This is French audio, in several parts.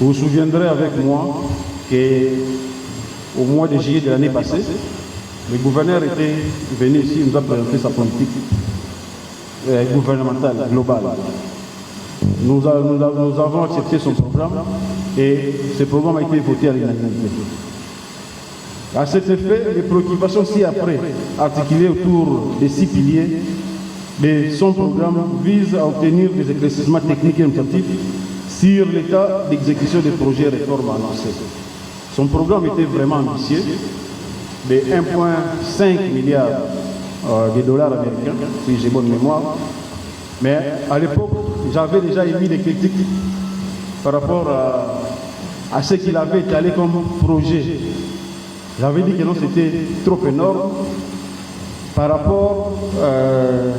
Vous vous souviendrez avec moi qu'au mois de juillet de l'année passée, le gouverneur était venu ici, il nous a présenté sa politique gouvernementale globale. Nous avons accepté son programme et ce programme a été voté à l'unanimité. À cet effet, les préoccupations ci-après, articulées autour des 6 piliers de son programme, visent à obtenir des éclaircissements techniques et initiatifs sur l'état d'exécution des projets réformes annoncés. Son programme était vraiment ambitieux, de 1,5 milliard de dollars américains, si j'ai bonne mémoire. Mais à l'époque, j'avais déjà émis des critiques par rapport à ce qu'il avait étalé comme projet. J'avais dit que non, c'était trop énorme par rapport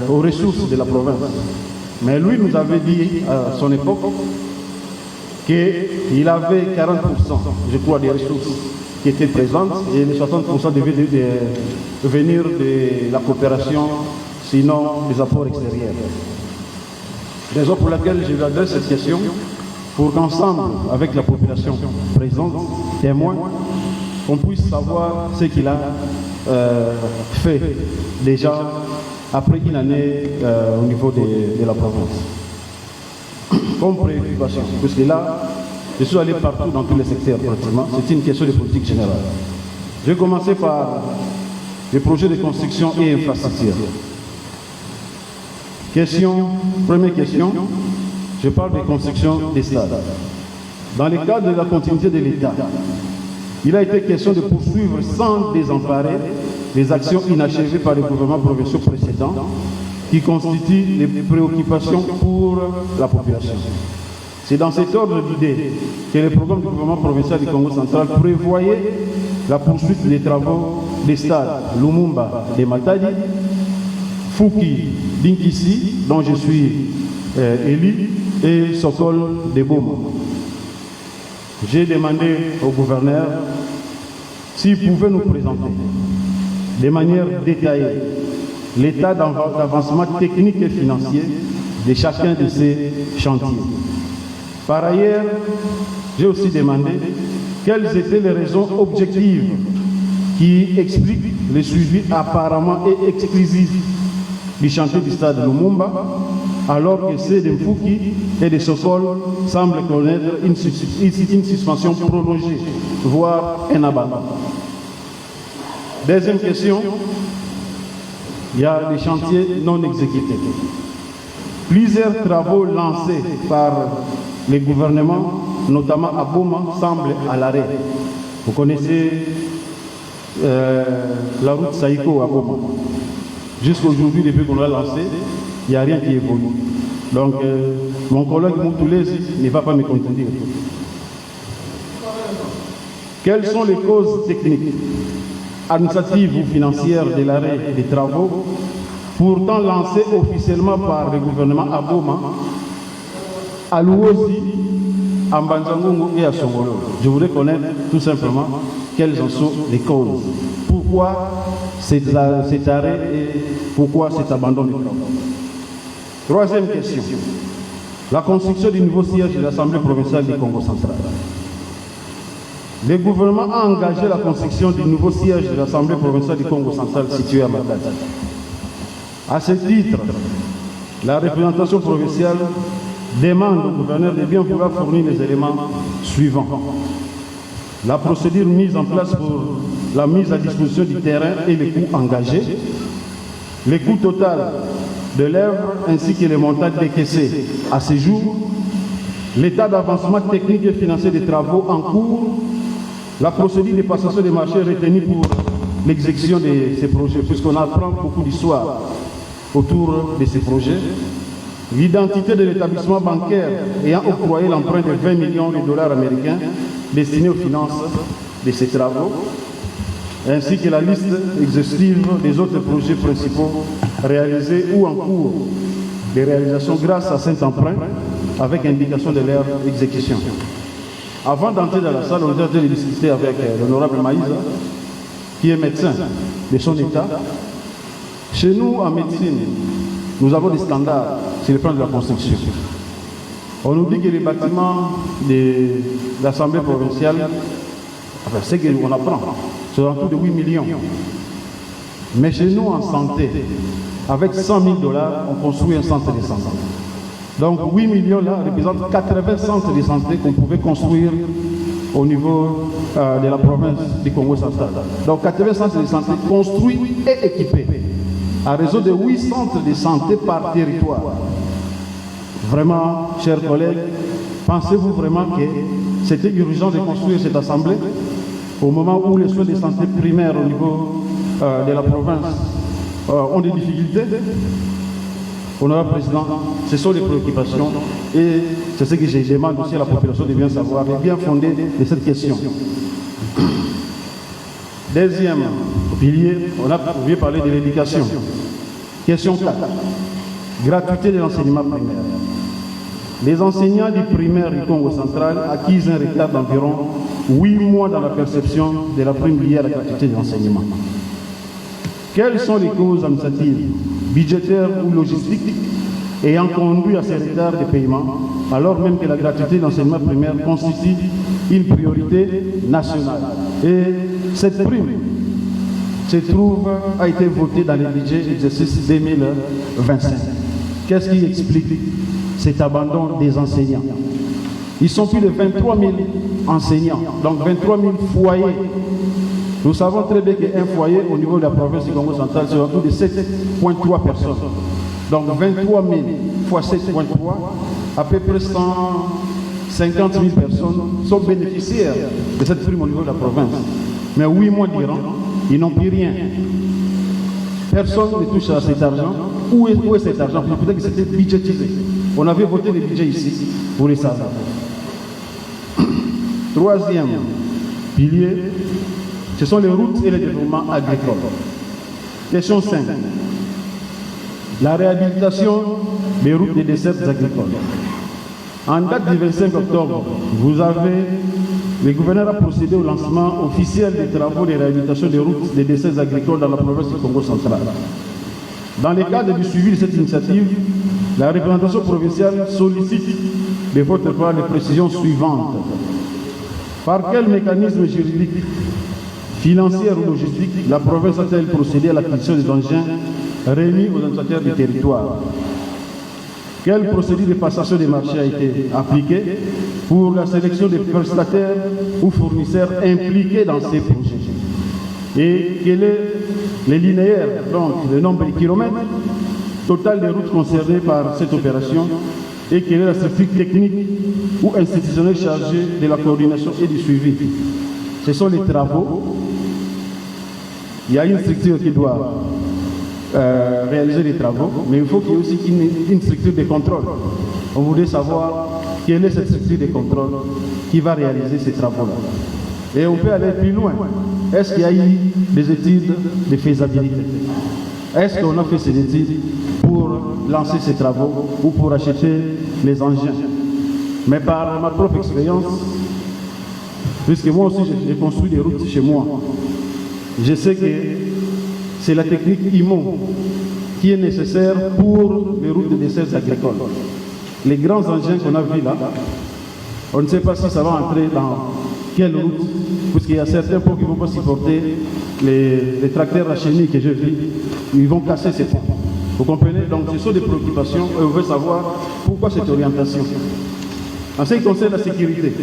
aux ressources de la province. Mais lui nous avait dit à son époque qu'il avait 40%, je crois, des ressources qui étaient présentes et les 60% devaient venir de la coopération, sinon des apports extérieurs. Raison pour laquelle je lui adresse cette question, pour qu'ensemble, avec la population présente, témoin, on puisse savoir ce qu'il a fait déjà après une année au niveau de la province. Comme préoccupation, parce que là, je suis allé partout dans tous les secteurs pratiquement, c'est une question de politique générale. Je vais commencer par les projets de construction et infrastructure. Première question, je parle de construction des stades. Dans le cadre de la continuité de l'État, il a été question de poursuivre sans désemparer les actions inachevées par les gouvernements provinciaux précédents qui constituent les préoccupations pour la population. C'est dans cet ordre d'idées que le programme du gouvernement provincial du Congo central prévoyait la poursuite des travaux des stades Lumumba de Matadi, Fouki d'Inkisi, dont je suis élu, et Sokol de Boma. J'ai demandé au gouverneur s'il pouvait nous présenter de manière détaillée l'état d'avancement technique et financier de chacun de ces chantiers. Par ailleurs, j'ai aussi demandé quelles étaient les raisons objectives qui expliquent le suivi apparemment et exclusif du chantier du stade Lumumba, alors que ceux de Mfouki et de Sokol semblent connaître une suspension prolongée, voire un abandon. Deuxième question, il y a les chantiers non exécutés. Plusieurs travaux lancés par les gouvernements, notamment à Boma, semblent à l'arrêt. Vous connaissez la route Saïko à Boma. Jusqu'aujourd'hui, depuis qu'on l'a lancé, il n'y a rien qui évolue. Donc, mon collègue Moutoulez ne va pas me contredire. Quelles sont les causes techniques, administratives ou financières de l'arrêt des travaux, pourtant lancés officiellement par le gouvernement à Boma, à Louosi, à Mbanzangongo et à Songolo? Je voudrais connaître tout simplement quelles en sont les causes. Pourquoi cet arrêt et pourquoi cet abandon des travaux? Troisième question, la construction du nouveau siège de l'Assemblée provinciale du Congo central. Le gouvernement a engagé la construction du nouveau siège de l'Assemblée provinciale du Congo central situé à Matadi. À ce titre, la représentation provinciale demande au gouverneur de bien vouloir fournir les éléments suivants. La procédure mise en place pour la mise à disposition du terrain et les coûts engagés, les coûts total de l'œuvre ainsi que les montants décaissés à ce jour, l'état d'avancement technique et financier des travaux en cours, la procédure de passation des marchés retenue pour l'exécution de ces projets, puisqu'on apprend beaucoup d'histoire autour de ces projets, l'identité de l'établissement bancaire ayant octroyé l'emprunt de 20 millions de dollars américains destinés aux finances de ces travaux, ainsi que la liste exhaustive des autres projets principaux réalisés ou en cours de réalisation grâce à cet emprunt, avec indication de leur exécution. Avant d'entrer dans la salle, on a déjà discuté avec l'honorable Maïsa, qui est médecin de son état. Chez nous, en médecine, nous avons des standards sur le plan de la construction. On nous dit que les bâtiments de l'Assemblée provinciale, enfin, c'est qu'on apprend, c'est autour de 8 millions. Mais chez nous, en santé, avec 100 000 $, on construit un centre de santé. Donc 8 millions là représentent 80 centres de santé qu'on pouvait construire au niveau de la province du Congo central. Donc 80 centres de santé construits et équipés, à raison de 8 centres de santé par territoire. Vraiment, chers collègues, pensez-vous vraiment que c'était urgent de construire cette assemblée au moment où les soins de santé primaires au niveau de la province ont des difficultés? Honorable Président, ce sont les préoccupations et c'est ce que je demande aussi à la population de bien savoir et bien fonder de cette question. Deuxième pilier, on a parlé de l'éducation. Question 4. Gratuité de l'enseignement primaire. Les enseignants du primaire du Congo central acquisent un retard d'environ 8 mois dans la perception de la prime liée à la gratuité de l'enseignement. Quelles sont les causes administratives, budgétaires ou logistiques ayant conduit à ces retards de paiement, alors même que la gratuité de l'enseignement primaire constitue une priorité nationale? Et cette prime a été votée dans le budget exercice 2025. Qu'est-ce qui explique cet abandon des enseignants? Ils sont plus de 23 000 enseignants, donc 23 000 foyers. Nous savons très bien qu'un foyer au niveau de la province du Congo central, c'est autour de 7,3 personnes. Donc 23 000 fois 7,3, à peu près 150 000 personnes sont bénéficiaires de cette prime au niveau de la province. Mais 8 mois durant, ils n'ont plus rien. Personne ne touche à cet argent. Où est cet argent? Peut-être que c'était budgétisé. On avait voté le budget ici pour les salaires. Troisième pilier, ce sont les routes et le développement agricole. Question 5. La réhabilitation des routes des dessertes agricoles. En date du 25 octobre, le gouverneur a procédé au lancement officiel des travaux de réhabilitation des routes des dessertes agricoles dans la province du Congo central. Dans le cadre du suivi de cette initiative, la représentation provinciale sollicite de votre part les précisions suivantes. Par quel mécanisme juridique, financière ou logistique, la province a-t-elle procédé à l'acquisition des engins remis aux administrateurs du territoire? Quelle procédure de passation des marchés a été appliquée pour la sélection des prestataires ou fournisseurs impliqués dans ces projets? Et quel est le linéaire, donc le nombre de kilomètres total des routes concernées par cette opération? Et quelle est la structure technique ou institutionnelle chargée de la coordination et du suivi? Ce sont les travaux. Il y a une structure qui doit réaliser les travaux, mais il faut qu'il y ait aussi une structure de contrôle. On voudrait savoir quelle est cette structure de contrôle qui va réaliser ces travaux-là. Et on peut aller plus loin. Est-ce qu'il y a eu des études de faisabilité? Est-ce qu'on a fait ces études pour lancer ces travaux ou pour acheter les engins? Mais par ma propre expérience, puisque moi aussi j'ai construit des routes chez moi, je sais que c'est la technique IMO qui est nécessaire pour les routes de desserts agricoles. Les grands engins qu'on a vus là, on ne sait pas si ça va entrer dans quelle route, puisqu'il y a certains ponts qui ne vont pas supporter les tracteurs à chenilles que je vis, ils vont casser ces ponts. Vous comprenez? Donc ce sont des préoccupations et on veut savoir pourquoi cette orientation. En ce qui concerne la sécurité,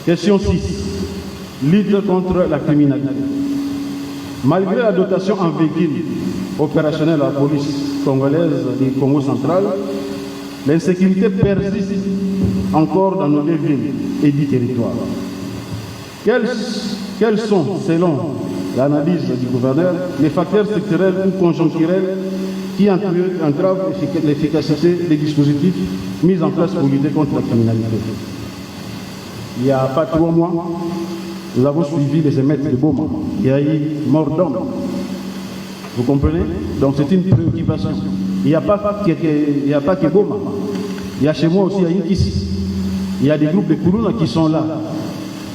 question 6, lutte contre la criminalité. Malgré la dotation en véhicules opérationnels à la police congolaise du Congo central, l'insécurité persiste encore dans nos villes et du territoire. Quels sont, selon l'analyse du gouverneur, les facteurs structurels ou conjoncturels qui entravent l'efficacité des dispositifs mis en place pour lutter contre la criminalité? Il n'y a pas 3 mois, nous avons suivi les émeutes de Boma. Il y a eu mort d'homme. Vous comprenez? Donc c'est une préoccupation. Il n'y a pas que Boma. Il y a chez moi aussi, il y a une ici. Il y a des groupes de Kourouna qui sont là.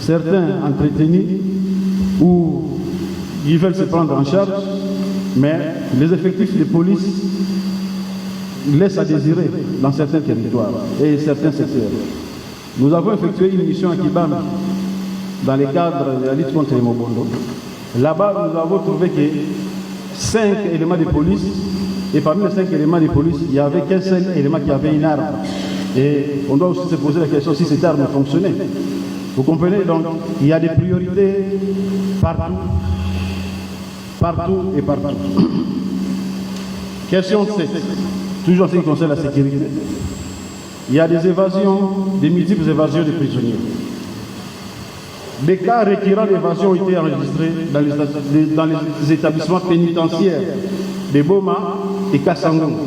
Certains entretenus ou ils veulent se prendre en charge, mais les effectifs de police laisse à désirer dans certains territoires et certains secteurs. Nous avons effectué une mission à Kibambi dans le cadre de la lutte contre les Mobondo. Là-bas, nous avons trouvé que 5 éléments de police, et parmi les 5 éléments de police, il n'y avait qu'un seul élément qui avait une arme. Et on doit aussi se poser la question si cette arme fonctionnait. Vous comprenez? Donc, il y a des priorités partout, partout et partout. Question 7, toujours en ce qui concerne la sécurité. Il y a des évasions, des multiples évasions de prisonniers. Des cas récurrents d'évasion ont été enregistrés dans les établissements pénitentiaires de Boma et Kassangong.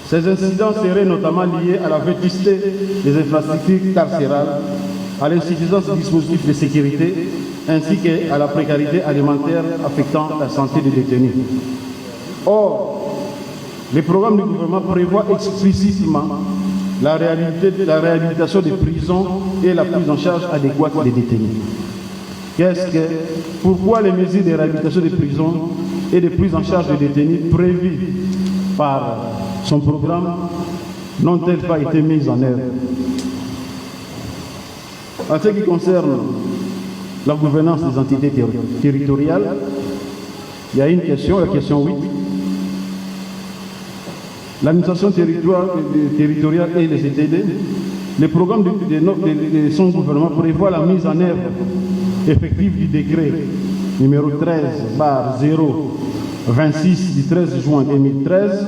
Ces incidents seraient notamment liés à la vétusté des infrastructures carcérales, à l'insuffisance des dispositifs de sécurité, ainsi qu'à la précarité alimentaire affectant la santé des détenus. Or, les programmes du gouvernement prévoient explicitement la réhabilitation des prisons et la prise en charge adéquate des détenus. Pourquoi les mesures de réhabilitation des prisons et de prise en charge des détenus prévues par son programme n'ont-elles pas été mises en œuvre? En ce qui concerne la gouvernance des entités territoriales, il y a une question, la question 8. L'administration territoriale et les ETD, le programme de son gouvernement prévoit la mise en œuvre effective du décret numéro 13/026 du 13 juin 2013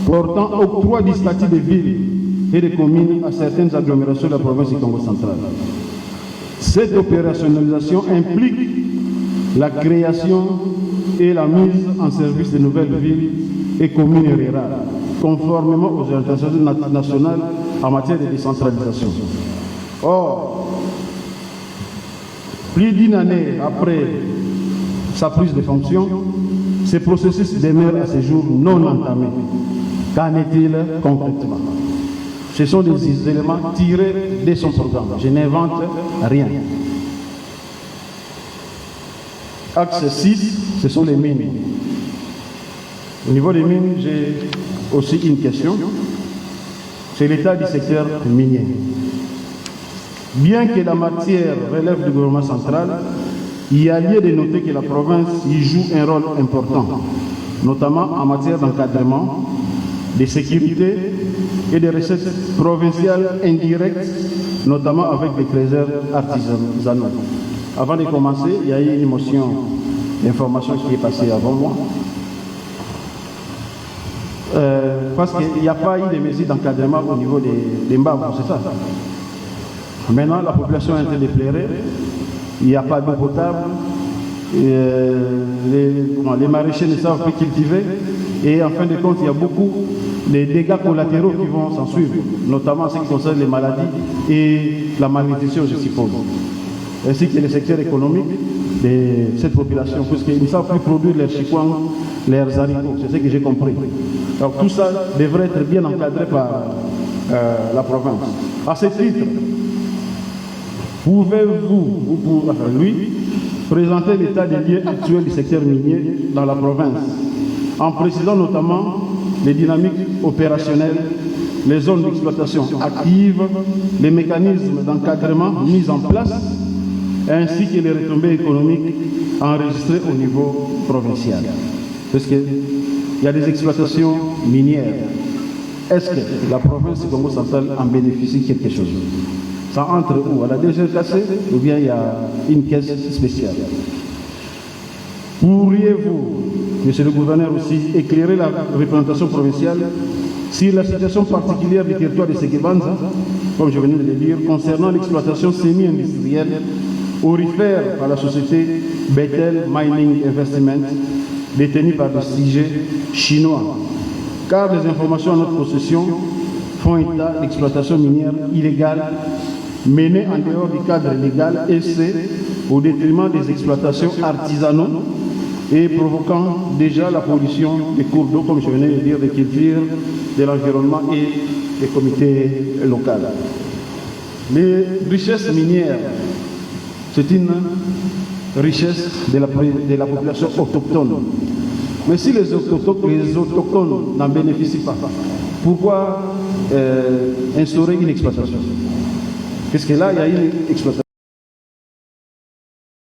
portant octroi du statut de ville et de communes à certaines agglomérations de la province du Congo central. Cette opérationnalisation implique la création et la mise en service de nouvelles villes et communes rurales, conformément aux orientations nationales en matière de décentralisation. Or, plus d'une année après sa prise de fonction, ce processus demeure à ce jour non entamé. Qu'en est-il concrètement? Ce sont des éléments tirés de son programme. Je n'invente rien. Axe 6, ce sont les mines. Au niveau des mines, j'ai aussi une question. C'est l'état du secteur minier. Bien que la matière relève du gouvernement central, il y a lieu de noter que la province y joue un rôle important, notamment en matière d'encadrement, de sécurité et de recettes provinciales indirectes, notamment avec les trésors artisanaux. Avant de commencer, il y a eu une motion d'information qui est passée avant moi. Parce qu'il n'y a pas eu de mesures d'encadrement au niveau des Mbabou, c'est ça. Maintenant, la population est en train de pleurer, il n'y a pas d'eau potable, les maraîchers ne savent plus cultiver, et en fin de compte, il y a beaucoup de dégâts collatéraux qui vont s'en suivre, notamment en ce qui concerne les maladies et la malnutrition, je suppose, ainsi que les secteurs économiques de cette population, puisqu'ils ne savent plus produire leurs chikwang, leurs haricots, c'est ce que j'ai compris. Donc tout ça devrait être bien encadré par la province. À ce titre, pouvez-vous, lui, présenter l'état des lieux actuels du secteur minier dans la province, en précisant notamment les dynamiques opérationnelles, les zones d'exploitation actives, les mécanismes d'encadrement mis en place, ainsi que les retombées économiques enregistrées au niveau provincial. Parce qu'il y a des exploitations minières. Est-ce que la province du Congo central en bénéficie quelque chose? Ça entre où? À la DGCAC ou bien il y a une caisse spéciale? Pourriez-vous, monsieur le gouverneur aussi, éclairer la représentation provinciale sur la situation particulière du territoire de Sekebanza, comme je venais de le dire, concernant l'exploitation semi-industrielle aurifère par la société Bethel Mining Investment, détenue par des sujets chinois, car les informations en notre possession font état d'exploitation minière illégale menée en dehors du cadre légal et c'est au détriment des exploitations artisanaux et provoquant déjà la pollution des cours d'eau, comme je venais de dire, des cultures, de l'environnement et des comités locaux. Les richesses minières, c'est une richesse de la population autochtone. Mais si les autochtones n'en bénéficient pas, Pourquoi instaurer une exploitation? Parce que là, il y a une exploitation.